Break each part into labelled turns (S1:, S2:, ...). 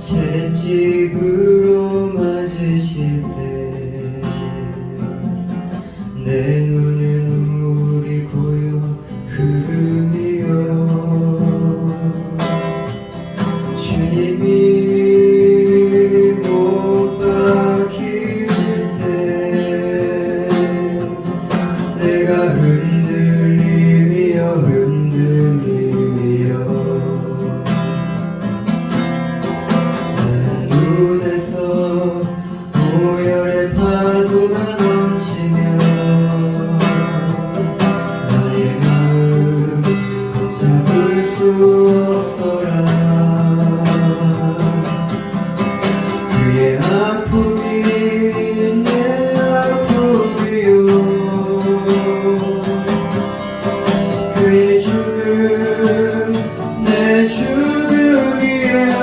S1: 채찍으로 맞으실 때 내 눈에 눈물이 고여 흐름이여 주님이 못 박힐 때 내가 흔들림이여 흔들림이여 눈에서 오열의 파도가 넘치며 나의 마음 걷잡을 수 없어라 그의 아픔이 내 아픔이요 그의 죽음 내 죽음이야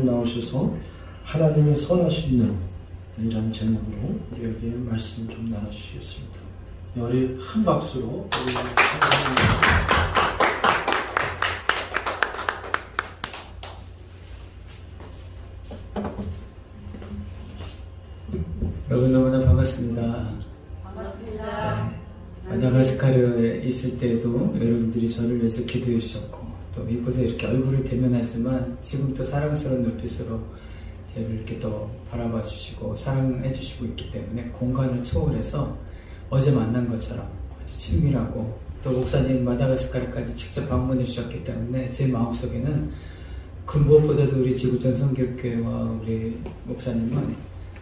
S2: 나오셔서 하나님의 선하신 능 이라는 제목으로 우리에게 말씀 좀 나눠주시겠습니다. 우리 큰 박수로
S1: 여러분 너무나 반갑습니다.
S3: 반갑습니다.
S1: 마다가스카르에 있을 때도 여러분들이 저를 위해서 기도해 주셨고 또 이곳에 이렇게 얼굴을 대면하지만 지금 또 사랑스러운 눈빛으로 저를 이렇게 또 바라봐 주시고 사랑해 주시고 있기 때문에 공간을 초월해서 어제 만난 것처럼 아주 친밀하고 또 목사님 마다가스카르까지 직접 방문해 주셨기 때문에 제 마음속에는 그 무엇보다도 우리 지구촌 선교교회와 우리 목사님은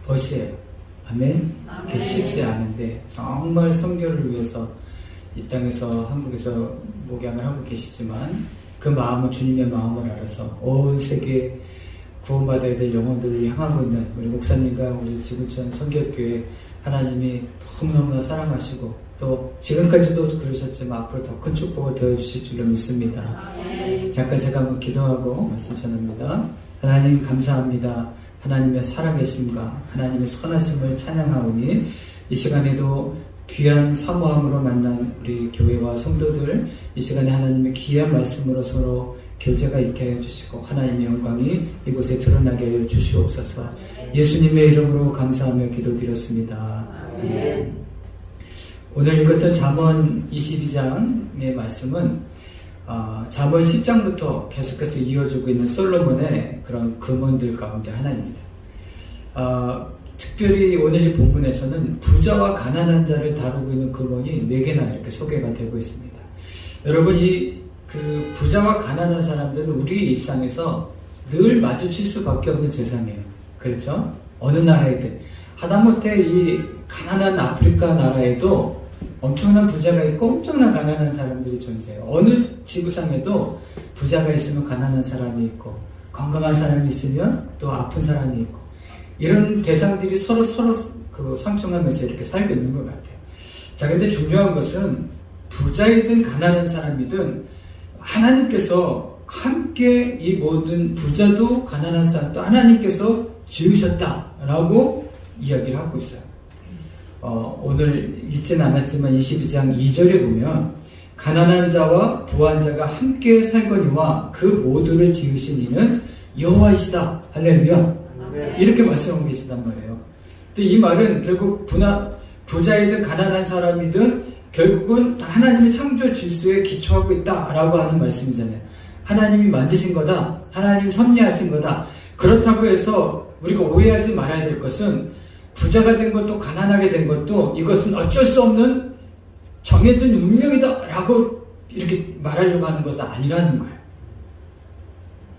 S1: 벗이에요. 아멘? 그게 쉽지 않은데 정말 선교를 위해서 이 땅에서 한국에서 목양을 하고 계시지만 그 마음은 주님의 마음을 알아서 온 세계에 구원받아야 될 영혼들을 향하고 있는 우리 목사님과 우리 지구촌 선교교회 하나님이 너무너무나 사랑하시고 또 지금까지도 그러셨지만 앞으로 더 큰 축복을 더해주실 줄로 믿습니다. 잠깐 제가 한번 기도하고 말씀 전합니다. 하나님 감사합니다. 하나님의 살아계심과 하나님의 선하심을 찬양하오니 이 시간에도 귀한 사모함으로 만난 우리 교회와 성도들 이 시간에 하나님의 귀한 말씀으로 서로 교제가 있게 해주시고 하나님의 영광이 이곳에 드러나게 하여 주시옵소서. 예수님의 이름으로 감사하며 기도드렸습니다. 아멘. 오늘 읽었던 잠언 22장의 말씀은 잠언 10장부터 계속해서 이어지고 있는 솔로몬의 그런 금언들 가운데 하나입니다. 특별히 오늘 이 본문에서는 부자와 가난한 자를 다루고 있는 금언이 4개나 이렇게 소개가 되고 있습니다. 여러분 그 부자와 가난한 사람들은 우리 일상에서 늘 마주칠 수밖에 없는 세상이에요. 그렇죠? 어느 나라이든 하다못해 이 가난한 아프리카 나라에도 엄청난 부자가 있고 엄청난 가난한 사람들이 존재해요. 어느 지구상에도 부자가 있으면 가난한 사람이 있고 건강한 사람이 있으면 또 아픈 사람이 있고 이런 대상들이 서로 그 상충하면서 이렇게 살고 있는 것 같아요. 자, 근데 중요한 것은 부자이든 가난한 사람이든 하나님께서 함께 이 모든 부자도 가난한 사람도 하나님께서 지으셨다라고 이야기를 하고 있어요. 오늘 읽지는 않았지만 22장 2절에 보면 가난한 자와 부한 자가 함께 살거니와 그 모두를 지으신 이는 여호와이시다. 할렐루야. 이렇게 말씀하고 계시단 말이에요. 근데 이 말은 결국 부자이든 가난한 사람이든 결국은 다 하나님의 창조 질서에 기초하고 있다라고 하는 말씀이잖아요. 하나님이 만드신 거다. 하나님이 섭리하신 거다. 그렇다고 해서 우리가 오해하지 말아야 될 것은 부자가 된 것도 가난하게 된 것도 이것은 어쩔 수 없는 정해진 운명이다라고 이렇게 말하려고 하는 것은 아니라는 거예요.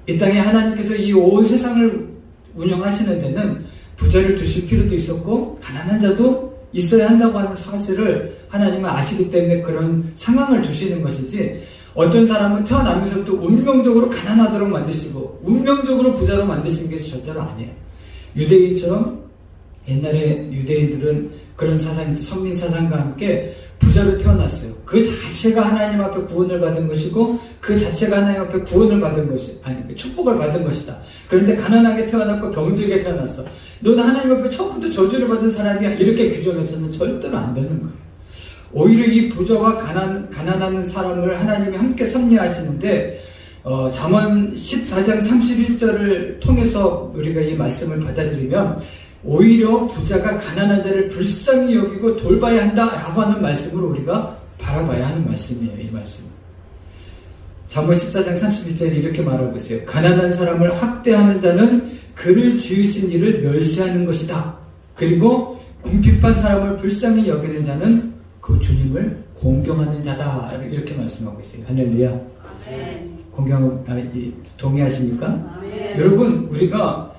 S1: 이 땅에 하나님께서 이 온 세상을 운영하시는 데는 부자를 두실 필요도 있었고 가난한 자도 있어야 한다고 하는 사실을 하나님은 아시기 때문에 그런 상황을 두시는 것이지, 어떤 사람은 태어나면서부터 운명적으로 가난하도록 만드시고 운명적으로 부자로 만드신 게 절대로 아니에요. 유대인처럼 옛날에 유대인들은 그런 사상이 선민 사상과 함께 부자로 태어났어요. 그 자체가 하나님 앞에 구원을 받은 것이고 그 자체가 하나님 앞에 구원을 받은 것이 아니 축복을 받은 것이다. 그런데 가난하게 태어났고 병들게 태어났어. 너는 하나님 앞에 처음부터 저주를 받은 사람이야. 이렇게 규정해서는 절대로 안 되는 거예요. 오히려 이 부자와 가난한 사람을 하나님이 함께 섭리하시는데 잠언 14장 31절을 통해서 우리가 이 말씀을 받아들이면 오히려 부자가 가난한 자를 불쌍히 여기고 돌봐야 한다라고 하는 말씀으로 우리가 바라봐야 하는 말씀이에요. 이 말씀. 잠언 14장 31절에 이렇게 말하고 있어요. 가난한 사람을 학대하는 자는 그를 지으신 이를 멸시하는 것이다. 그리고 궁핍한 사람을 불쌍히 여기는 자는 그 주님을 공경하는 자다. 이렇게 말씀하고 있어요. 할렐루야. 동의하십니까? 여러분, 우리가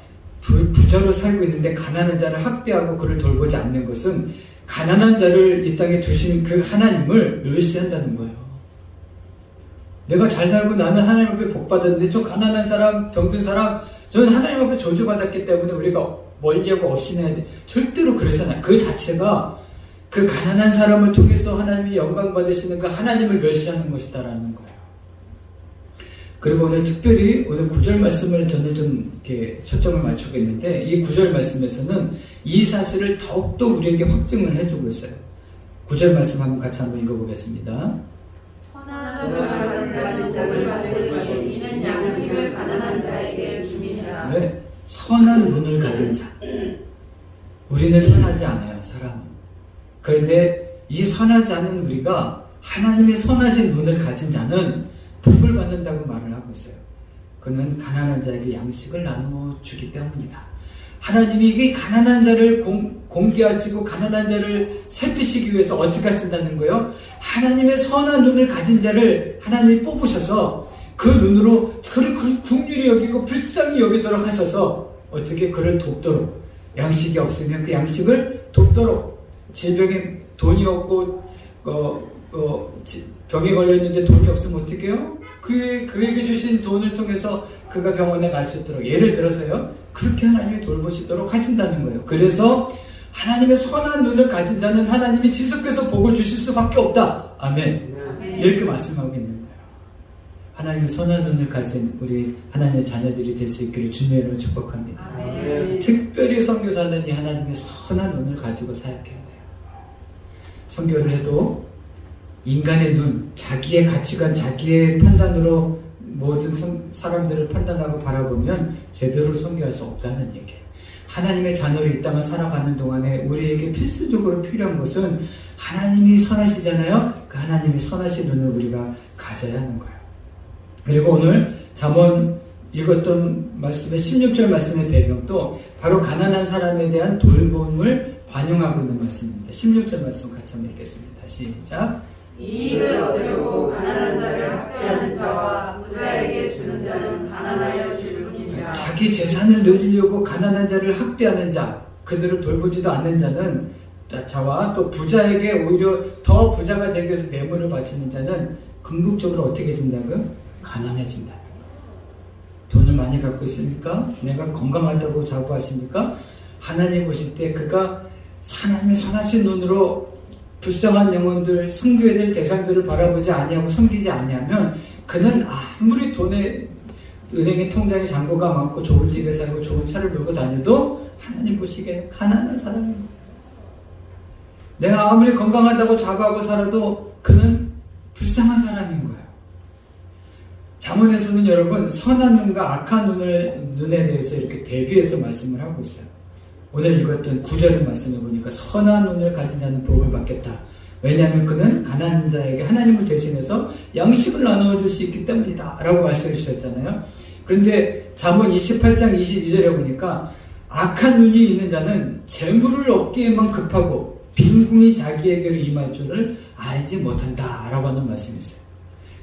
S1: 부자로 살고 있는데 가난한 자를 학대하고 그를 돌보지 않는 것은 가난한 자를 이 땅에 두신 그 하나님을 멸시한다는 거예요. 내가 잘 살고 나는 하나님 앞에 복 받았는데 저 가난한 사람, 병든 사람, 저는 하나님 앞에 저주받았기 때문에 우리가 멀리하고 없이내야 돼. 절대로 그래서는 그 자체가 그 가난한 사람을 통해서 하나님이 영광 받으시는 그 하나님을 멸시하는 것이다라는 거예요. 그리고 오늘 특별히 오늘 9절 말씀을 저는 좀 이렇게 초점을 맞추고 있는데, 이 9절 말씀에서는 이 사실을 더욱더 우리에게 확증을 해주고 있어요. 9절 말씀 한번 같이 한번 읽어보겠습니다.
S3: 선한 가진 자를 받으니 이는 양식을 가난한 자에게 줌이니라.
S1: 네, 선한 눈을 가진 자. 우리는 선하지 않아요, 사람은. 그런데 이 선하지 않은 우리가 하나님의 선하신 눈을 가진 자는 복을 받는다고 말을 하고 있어요. 그는 가난한 자에게 양식을 나누어 주기 때문이다. 하나님이 이 가난한 자를 공개하시고 가난한 자를 살피시기 위해서 어떻게 하신다는 거예요? 하나님의 선한 눈을 가진 자를 하나님이 뽑으셔서 그 눈으로 그를 긍휼히 여기고 불쌍히 여기도록 하셔서 어떻게 그를 돕도록, 양식이 없으면 그 양식을 돕도록, 질병에 돈이 없고 병에 걸려있는데 돈이 없으면 어떻게 해요? 그에게 주신 돈을 통해서 그가 병원에 갈 수 있도록, 예를 들어서요, 그렇게 하나님이 돌보시도록 하신다는 거예요. 그래서 하나님의 선한 눈을 가진 자는 하나님이 지속해서 복을 주실 수밖에 없다. 아멘. 이렇게 말씀하고 있는 거예요. 하나님의 선한 눈을 가진 우리 하나님의 자녀들이 될 수 있기를 주님의 이름으로 축복합니다. 특별히 선교사는 이 하나님의 선한 눈을 가지고 사역해야 돼요. 선교를 해도 인간의 눈, 자기의 가치관, 자기의 판단으로 모든 사람들을 판단하고 바라보면 제대로 선교할 수 없다는 얘기예요. 하나님의 자녀로 이 땅을 살아가는 동안에 우리에게 필수적으로 필요한 것은 하나님이 선하시잖아요. 그 하나님의 선하신 눈을 우리가 가져야 하는 거예요. 그리고 오늘 잠언 읽었던 말씀의 16절 말씀의 배경도 바로 가난한 사람에 대한 돌봄을 반영하고 있는 말씀입니다. 16절 말씀 같이 한번 읽겠습니다. 시작.
S3: 이익을 얻으려고 가난한 자를 학대하는 자와 부자에게 주는 자는 가난하여 질 뿐이니라.
S1: 자기 재산을 늘리려고 가난한 자를 학대하는 자, 그들을 돌보지도 않는 자와 또 부자에게 오히려 더 부자가 되기 위해서 뇌물을 바치는 자는 궁극적으로 어떻게 진다고요? 가난해진다. 돈을 많이 갖고 있습니까? 내가 건강하다고 자부하십니까? 하나님 보실 때 그가 하나님의 선하신 눈으로 불쌍한 영혼들, 섬겨야 될 대상들을 바라보지 아니하고 섬기지 아니하면 그는 아무리 은행에 통장에 잔고가 많고 좋은 집에 살고 좋은 차를 몰고 다녀도 하나님 보시기에 가난한 사람인 거예요. 내가 아무리 건강하다고 자부하고 살아도 그는 불쌍한 사람인 거예요. 잠언에서는 여러분 선한 눈과 악한 눈에 대해서 이렇게 대비해서 말씀을 하고 있어요. 오늘 읽었던 9절의 말씀을 보니까 선한 눈을 가진 자는 복을 받겠다. 왜냐하면 그는 가난한 자에게 하나님을 대신해서 양식을 나누어 줄 수 있기 때문이다 라고 말씀해 주셨잖아요. 그런데 잠언 28장 22절에 보니까 악한 눈이 있는 자는 재물을 얻기에만 급하고 빈궁이 자기에게로 임할 줄을 알지 못한다 라고 하는 말씀이 있어요.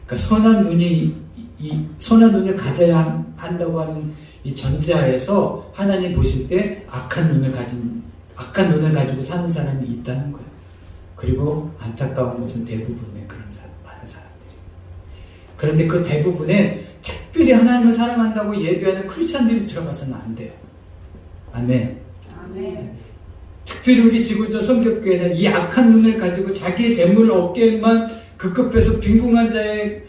S1: 그러니까 선한 눈을 가져야 한다고 하는 이 전제하에서 하나님 보실 때 악한 눈을 가지고 사는 사람이 있다는 거예요. 그리고 안타까운 것은 대부분의 그런 사람, 많은 사람들이. 그런데 그 대부분에 특별히 하나님을 사랑한다고 예배하는 크리스찬들이 들어가서는 안 돼요. 아멘.
S3: 아멘.
S1: 특별히 우리 지구조 성격교회는 이 악한 눈을 가지고 자기의 재물 얻기에만 급급해서 빈궁한 자의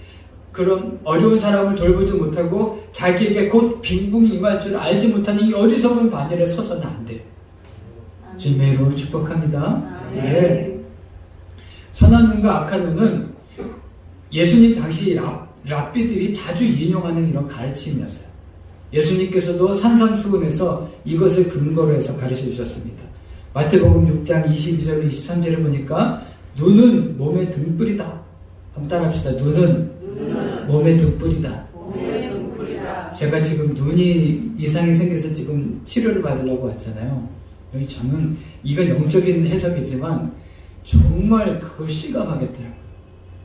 S1: 그런 어려운 사람을 돌보지 못하고 자기에게 곧 빈궁이 임할 줄 알지 못하는 이 어리석은 반열에 서서는 안 돼요. 주님의 이름으로 축복합니다. 네. 선한 눈과 악한 눈은 예수님 당시 랍비들이 자주 인용하는 이런 가르침이었어요. 예수님께서도 산상수훈에서 이것을 근거로 해서 가르쳐 주셨습니다. 마태복음 6장 22절 23절에 보니까 눈은 몸의 등불이다. 한번 따라합시다. 눈은 몸의 등불이다. 제가 지금 눈이 이상이 생겨서 지금 치료를 받으려고 왔잖아요. 저는 이건 영적인 해석이지만 정말 그거 실감하겠더라고요.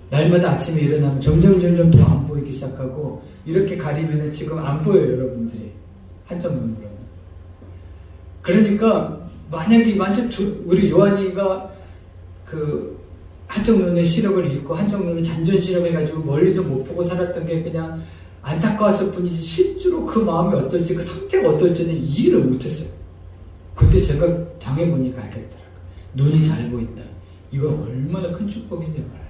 S1: 날마다 아침에 일어나면 점점 더 안 보이기 시작하고 이렇게 가리면 지금 안 보여요, 여러분들이. 한쪽 눈으로는. 그러니까 만약에 완전 우리 요한이가 그 한쪽 눈에 시력을 잃고 한쪽 눈에 잔존 시력해가지고 멀리도 못 보고 살았던 게 그냥 안타까웠을 뿐이지 실제로 그 마음이 어떨지 그 상태가 어떨지는 이해를 못했어요. 근데 제가 당해보니까 알겠더라고요. 눈이 잘 보인다. 이거 얼마나 큰 축복인지 몰라요.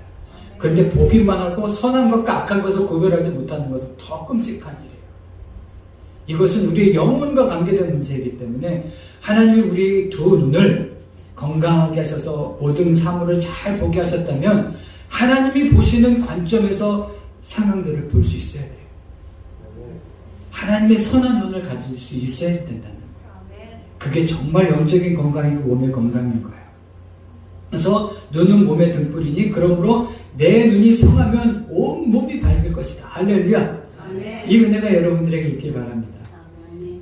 S1: 그런데 보기만 하고 선한 것과 악한 것을 구별하지 못하는 것은 더 끔찍한 일이에요. 이것은 우리의 영혼과 관계된 문제이기 때문에 하나님이 우리 두 눈을 건강하게 하셔서 모든 사물을 잘 보게 하셨다면 하나님이 보시는 관점에서 상황들을 볼 수 있어야 돼요. 하나님의 선한 눈을 가질 수 있어야 된다는 거예요. 그게 정말 영적인 건강이고 몸의 건강인 거예요. 그래서 눈은 몸의 등불이니 그러므로 내 눈이 성하면 온 몸이 밝을 것이다. 할렐루야. 이 은혜가 여러분들에게 있길 바랍니다.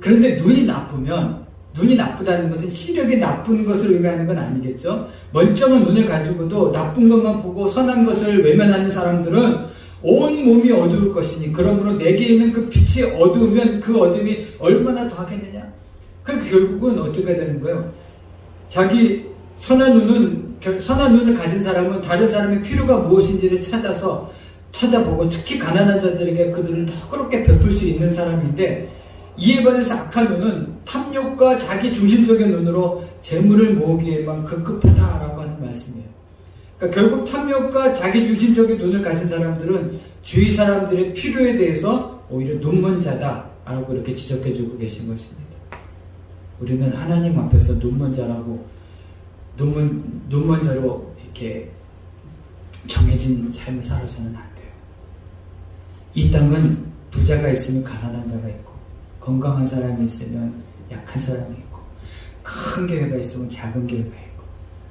S1: 그런데 눈이 나쁘다는 것은 시력이 나쁜 것을 의미하는 건 아니겠죠. 멀쩡한 눈을 가지고도 나쁜 것만 보고 선한 것을 외면하는 사람들은 온 몸이 어두울 것이니 그러므로 내게 있는 그 빛이 어두우면 그 어둠이 얼마나 더 하겠느냐. 그러니까 결국은 어떻게 되는 거예요? 자기 선한 눈을 가진 사람은 다른 사람의 필요가 무엇인지를 찾아보고 특히 가난한 자들에게 그들을 더 그렇게 베풀 수 있는 사람인데 이에 반해서 악한 눈은 탐욕과 자기 중심적인 눈으로 재물을 모으기에만 급급하다라고 하는 말씀이에요. 그러니까 결국 탐욕과 자기 중심적인 눈을 가진 사람들은 주위 사람들의 필요에 대해서 오히려 눈먼 자다라고 이렇게 지적해주고 계신 것입니다. 우리는 하나님 앞에서 눈먼 자라고 눈먼 자로 이렇게 정해진 삶을 살아서는 안 돼요. 이 땅은 부자가 있으면 가난한 자가 있고 건강한 사람이 있으면 약한 사람이 있고 큰 교회가 있으면 작은 교회가 있고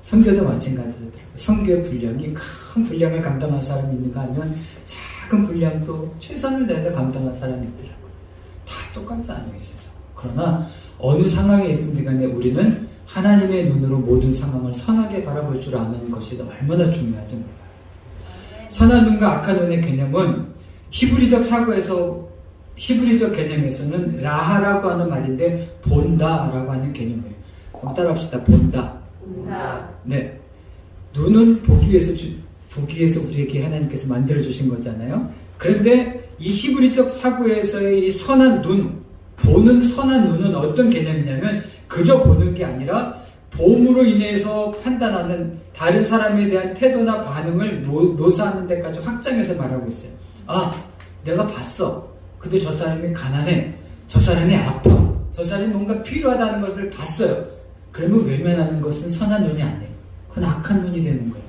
S1: 선교도 마찬가지더라고요. 선교의 분량이 큰 분량을 감당한 사람이 있는가 하면 작은 분량도 최선을 다해서 감당한 사람이 있더라고요. 다 똑같지 않아요, 이 세상. 그러나 어느 상황에 있든지 간에 우리는 하나님의 눈으로 모든 상황을 선하게 바라볼 줄 아는 것이 얼마나 중요한지 몰라요. 선한 눈과 악한 눈의 개념은 히브리적 개념에서는 라하라고 하는 말인데 본다라고 하는 개념이에요. 한번 따라합시다. 본다. 네. 눈은 보기 위해서 우리에게 하나님께서 만들어 주신 거잖아요. 그런데 이 히브리적 사고에서의 이 선한 눈, 보는 선한 눈은 어떤 개념이냐면 그저 보는 게 아니라 봄으로 인해서 판단하는 다른 사람에 대한 태도나 반응을 묘사하는 데까지 확장해서 말하고 있어요. 아, 내가 봤어. 근데 저 사람이 가난해. 저 사람이 아파. 저 사람이 뭔가 필요하다는 것을 봤어요. 그러면 외면하는 것은 선한 눈이 아니에요. 그건 악한 눈이 되는 거예요.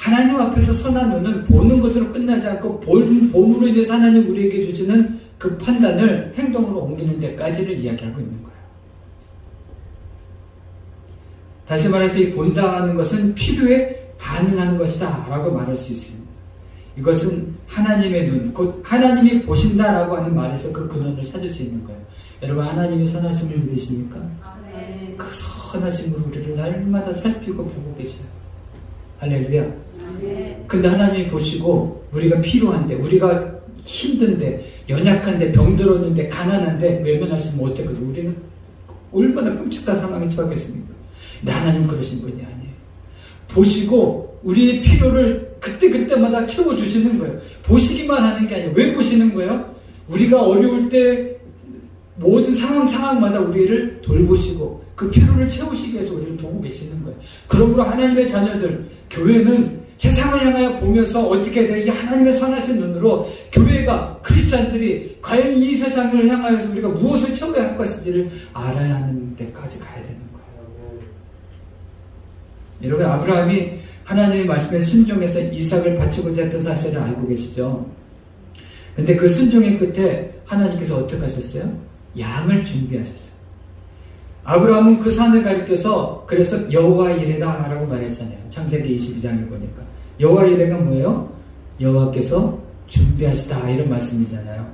S1: 하나님 앞에서 선한 눈은 보는 것으로 끝나지 않고 봄으로 인해서 하나님 우리에게 주시는 그 판단을 행동으로 옮기는 데까지를 이야기하고 있는 거예요. 다시 말해서 이 본다는 것은 필요에 반응하는 것이다 라고 말할 수 있습니다. 이것은 하나님의 눈, 곧 하나님이 보신다라고 하는 말에서 그 근원을 찾을 수 있는 거예요. 여러분, 하나님이 선하심을 믿으십니까?
S3: 네.
S1: 그 선하심으로 우리를 날마다 살피고 보고 계셔요. 할렐루야.
S3: 네.
S1: 근데 하나님이 보시고 우리가 필요한데, 우리가 힘든데, 연약한데, 병들었는데, 가난한데 외면하시면 어떻거든. 우리는 얼마나 끔찍한 상황에 처하겠습니까? 근데 하나님 그러신 분이 아니에요. 보시고 우리의 필요를 그때그때마다 채워주시는 거예요. 보시기만 하는 게 아니에요. 왜 보시는 거예요? 우리가 어려울 때 모든 상황마다 우리를 돌보시고 그 필요를 채우시기 위해서 우리를 보고 계시는 거예요. 그러므로 하나님의 자녀들, 교회는 세상을 향하여 보면서 어떻게 해야 돼? 이 하나님의 선하신 눈으로 교회가, 크리스찬들이 과연 이 세상을 향하여서 우리가 무엇을 채워야 할 것인지를 알아야 하는 데까지 가야 되는 거예요. 여러분, 아브라함이 하나님의 말씀에 순종해서 이삭을 바치고자 했던 사실을 알고 계시죠? 근데 그 순종의 끝에 하나님께서 어떻게 하셨어요? 양을 준비하셨어요. 아브라함은 그 산을 가리켜서 그래서 여호와 이레다 라고 말했잖아요. 창세기 22장에 보니까 여호와 이레가 뭐예요? 여호와께서 준비하시다 이런 말씀이잖아요.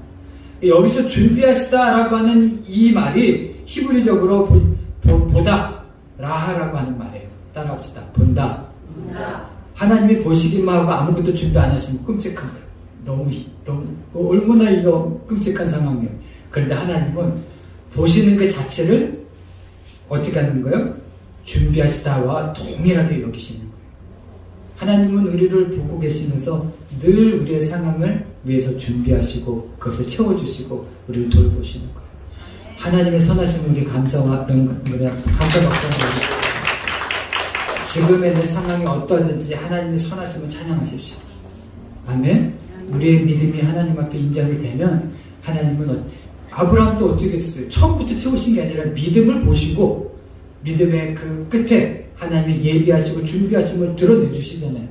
S1: 여기서 준비하시다 라고 하는 이 말이 히브리적으로 보다 라하라고 하는 말이에요. 따라합시다. 본다. 하나님이 보시기만 하고 아무것도 준비 안 하시면 끔찍한 거예요. 너무 얼마나 이거 끔찍한 상황이에요. 그런데 하나님은 보시는 그 자체를 어떻게 하는 거예요? 준비하시다와 동일하게 여기시는 거예요. 하나님은 우리를 보고 계시면서 늘 우리의 상황을 위해서 준비하시고 그것을 채워주시고 우리를 돌보시는 거예요. 하나님의 선하심을 우리 감사와 박수하고 지금의 내 상황이 어떠한지 하나님의 선하심을 찬양하십시오. 아멘. 우리의 믿음이 하나님 앞에 인정이 되면 하나님은 아브라함도 어떻게 했어요? 처음부터 채우신 게 아니라 믿음을 보시고 믿음의 그 끝에 하나님이 예비하시고 준비하심을 드러내주시잖아요.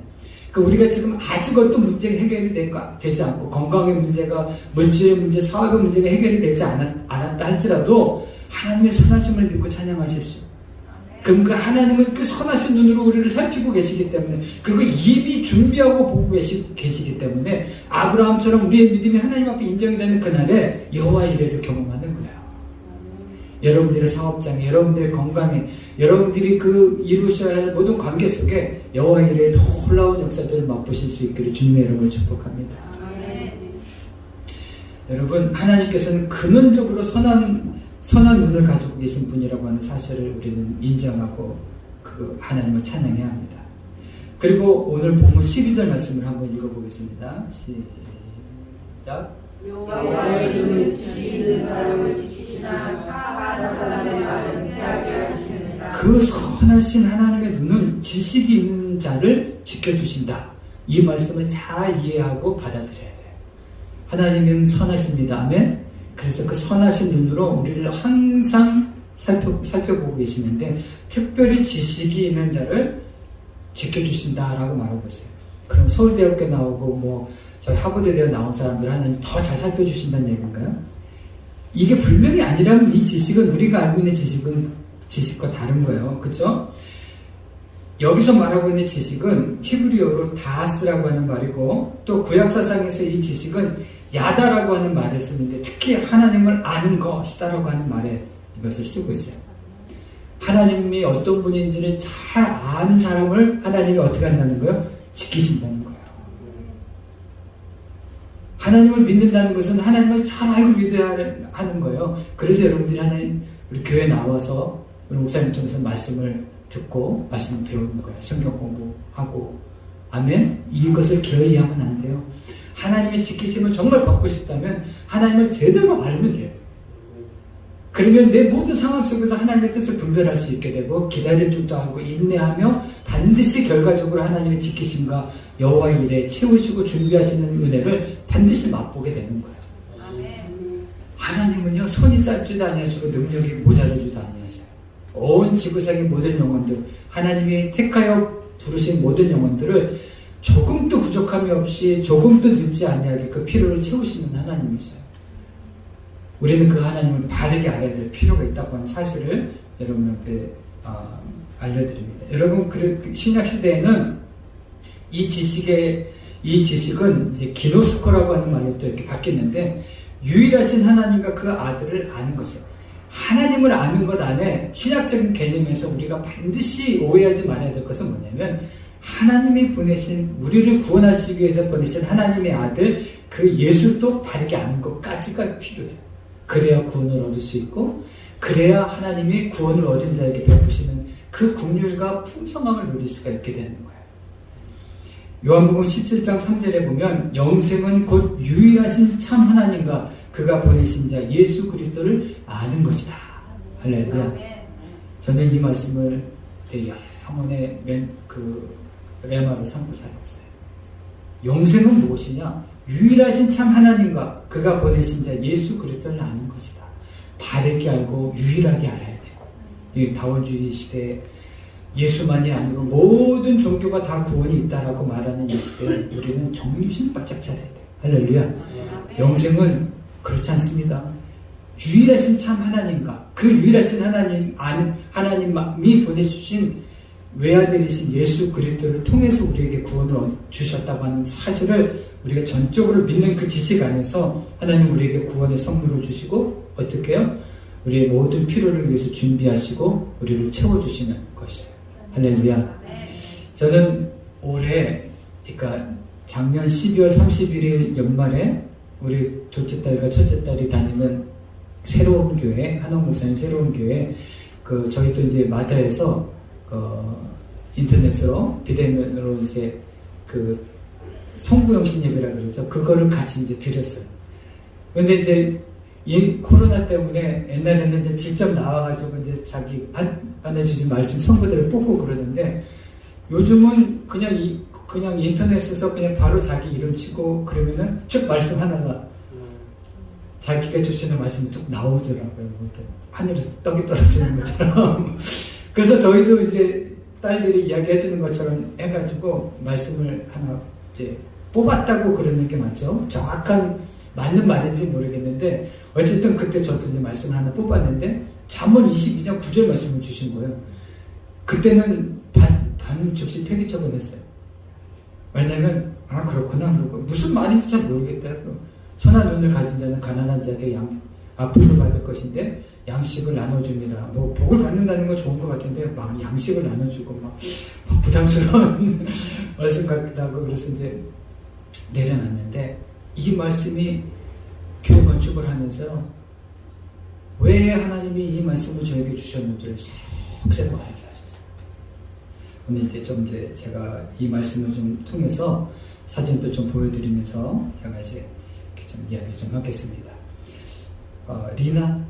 S1: 우리가 지금 아직 어떤 문제가 해결이 되지 않고 건강의 문제가, 물질의 문제, 사업의 문제가 해결이 되지 않았다 할지라도 하나님의 선하심을 믿고 찬양하십시오. 그럼 그 하나님은 그 선하신 눈으로 우리를 살피고 계시기 때문에 그거 이미 준비하고 보고 계시기 때문에 아브라함처럼 우리의 믿음이 하나님 앞에 인정이 되는 그날에 여호와 이레를 경험하는 거예요. 여러분들의 사업장에, 여러분들의 건강에, 여러분들이 그 이루셔야 할 모든 관계 속에 여호와 이레의 놀라운 역사들을 맛보실 수 있기를 주님의 이름으로 축복합니다. 여러분, 하나님께서는 근원적으로 선한 눈을 가지고 계신 분이라고 하는 사실을 우리는 인정하고 그 하나님을 찬양해야 합니다. 그리고 오늘 본문 12절 말씀을 한번 읽어보겠습니다. 시작.
S3: 여호와의 눈은 지식 있는 사람을 지키시나 사악한 사람의 말은 피하게 하십니다.
S1: 그 선하신 하나님의 눈은 지식이 있는 자를 지켜주신다. 이 말씀을 잘 이해하고 받아들여야 돼요. 하나님은 선하십니다. 아멘. 그래서 그 선하신 눈으로 우리를 항상 살펴보고 계시는데 특별히 지식이 있는 자를 지켜주신다라고 말하고 있어요. 그럼 서울대학교 나오고 저희 하버드대에 나온 사람들 하나님 더 잘 살펴주신다는 얘기인가요? 이게 분명히 아니라면 이 지식은 우리가 알고 있는 지식과 다른 거예요. 그렇죠? 여기서 말하고 있는 지식은 히브리어로 다스라고 하는 말이고 또 구약사상에서 이 지식은 야다라고 하는 말을 쓰는데 특히 하나님을 아는 것이다라고 하는 말에 이것을 쓰고 있어요. 하나님이 어떤 분인지를 잘 아는 사람을 하나님이 어떻게 한다는 거예요? 지키신다는 거예요. 하나님을 믿는다는 것은 하나님을 잘 알고 믿어야 하는 거예요. 그래서 여러분들이 우리 교회 나와서 우리 목사님 통해서 말씀을 듣고 말씀을 배우는 거예요. 성경 공부하고. 아멘? 이것을 게을리하면 안 돼요. 하나님의 지키심을 정말 받고 싶다면 하나님을 제대로 알면 돼요. 그러면 내 모든 상황 속에서 하나님의 뜻을 분별할 수 있게 되고 기다릴 줄도 알고 인내하며 반드시 결과적으로 하나님의 지키심과 여호와 일에 채우시고 준비하시는 은혜를 반드시 맛보게 되는 거예요.
S3: 아멘.
S1: 하나님은요 손이 짧지도 아니하시고 능력이 모자라지도 아니하세요. 온 지구상의 모든 영혼들, 하나님이 택하여 부르신 모든 영혼들을 조금도 부족함이 없이 조금도 늦지 아니하게 그 필요를 채우시는 하나님이세요. 우리는 그 하나님을 바르게 알아야 될 필요가 있다고 하는 사실을 여러분한테 알려드립니다. 여러분, 신약 시대에는 이 지식은 이제 기노스코라고 하는 말로 또 이렇게 바뀌었는데, 유일하신 하나님과 그 아들을 아는 것이에요. 하나님을 아는 것 안에 신학적인 개념에서 우리가 반드시 오해하지 말아야 될 것은 뭐냐면, 하나님이 보내신, 우리를 구원하시기 위해서 보내신 하나님의 아들 그 예수도 바르게 아는 것까지가 필요해요. 그래야 구원을 얻을 수 있고, 그래야 하나님이 구원을 얻은 자에게 베푸시는 그 긍휼과 풍성함을 누릴 수가 있게 되는 거예요. 요한복음 17장 3절에 보면 영생은 곧 유일하신 참 하나님과 그가 보내신 자 예수 그리스도를 아는 것이다. 할렐루야. 저는 이 말씀을 내 영혼의 레마로 삼고 살았어요. 영생은 무엇이냐? 유일하신 참 하나님과 그가 보내신 자 예수 그리스도를 아는 것이다. 바르게 알고 유일하게 알아야 돼요. 이 다원주의 시대에 예수만이 아니고 모든 종교가 다 구원이 있다라고 말하는 이 시대에 우리는 정신 바짝 차려야 돼요. 할렐루야. 영생은 그렇지 않습니다. 유일하신 참 하나님과 그 유일하신 하나님이 보내주신 외아들이신 예수 그리스도를 통해서 우리에게 구원을 주셨다고 하는 사실을 우리가 전적으로 믿는 그 지식 안에서 하나님 우리에게 구원의 선물을 주시고 어떻게 해요? 우리의 모든 필요를 위해서 준비하시고 우리를 채워주시는 것이에요. 할렐루야. 저는 올해, 그러니까 작년 12월 31일 연말에 우리 둘째 딸과 첫째 딸이 다니는 새로운 교회, 한옥 목사님 새로운 교회, 저희도 이제 마다에서 인터넷으로 비대면으로 이제 송구영신 예배라 그러죠. 그거를 같이 이제 드렸어요. 근데 이제 이 코로나 때문에 옛날에는 이제 직접 나와가지고 이제 자기 안해주신 말씀 성구들을 뽑고 그러는데, 요즘은 그냥 인터넷에서 그냥 바로 자기 이름 치고 그러면은 쭉 말씀 하나가 자기가 주시는 말씀이 쭉 나오더라고요. 하늘에서 떡이 떨어지는 것처럼. 그래서 저희도 이제 딸들이 이야기해주는 것처럼 해가지고 말씀을 하나 이제 뽑았다고 그러는 게 맞죠? 정확한 맞는 말인지 모르겠는데, 어쨌든 그때 저도 이제 말씀을 하나 뽑았는데 잠언 22장 9절 말씀을 주신 거예요. 그때는 반 즉시 폐기 처분했어요. 왜냐면 그렇구나 그러고 무슨 말인지 잘 모르겠다. 선한 눈을 가진 자는 가난한 자에게 복을 받을 것인데 양식을 나눠줍니다. 뭐 복을 받는다는 건 좋은 것 같은데 막 양식을 나눠주고 막 부담스러운 말씀 같기도 하고, 그래서 이제 내려놨는데, 이 말씀이 교회 건축을 하면서 왜 하나님이 이 말씀을 저에게 주셨는지를 새록새록 알게 하셨어요. 오늘 이제 제가 이 말씀을 좀 통해서 사진도 좀 보여드리면서 제가 이제 이렇게 좀 이야기 좀 하겠습니다. 리나